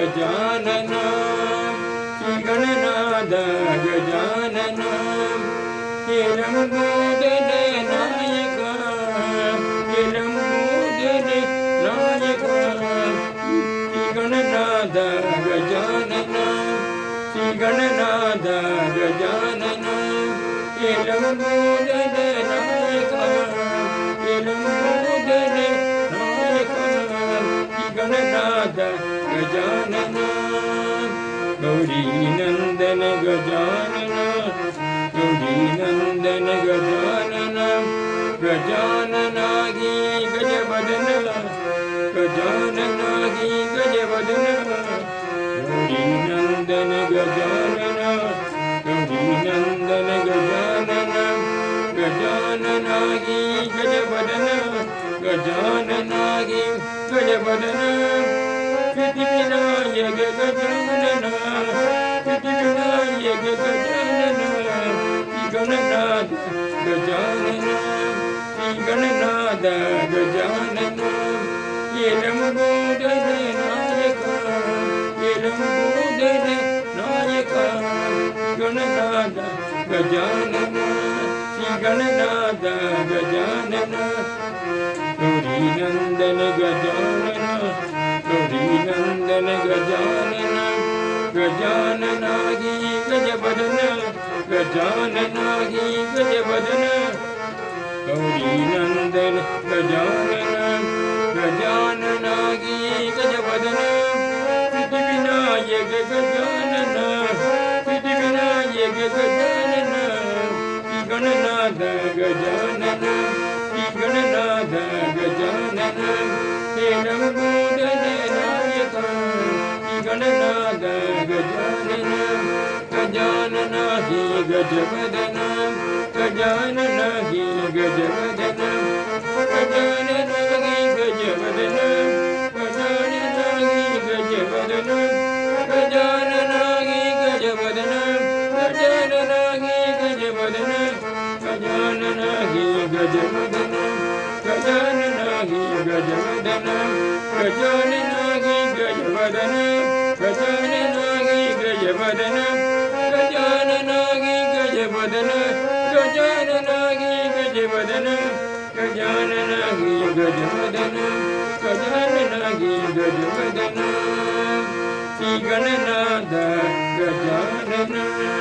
गजानन श्री गणनाथ गजानन हे लंबोदर नायक हे लंबोदर नायक श्री गणनाथ गजानन श्री गणनाथ गजानन हे लंबोदर नायक हे लंबोदर नायक श्री गणनाथ गजानन गौरी नंदन गजानन गौरी नंदन गजानन गजाननागी गजवदन गजाननागी गजवदन गौरी नंदन गजानन गौरी नंदन गजानन गजाननागी गजवदन गजाननागी गजवदन सिद्धिविनायक गजानन सिद्धिविनायक गजानन श्री गणनाथ गजानन श्री गणनाथ गजानन हे लंबोदर नायक हे लंबोदर नायक गणनाथ गजानन श्री गणनाथ गजानन गौरी नंदन गजानन गौरी नंदन गजानन गजाननागी गजवदन गजाननागी गजवदन गौरी नंदन गजानन गजाननागी गजवदन सिद्धिविनायक गजानन सिद्धिविनायक गजानन श्री गणनाथ गजानन श्री गणनाथ गजानन हे लंबोदर नायक श्री गणनाथ गजानन गजानन हि गजवदन गजानन हि गजवदन गजानन हि गजवदन गजानन हि गजवदन गजानन हि गजवदन गजानन हि गजवदन गजानन हि गजवदन गजानन हि गजवदन गजानन हि गजवदन गजानन हि गजवदन गजानन हि गजवदन गजानन हि गजवदन गजानन हि गजवदन गजानन हि गजवदन श्री गणनाथ गजानन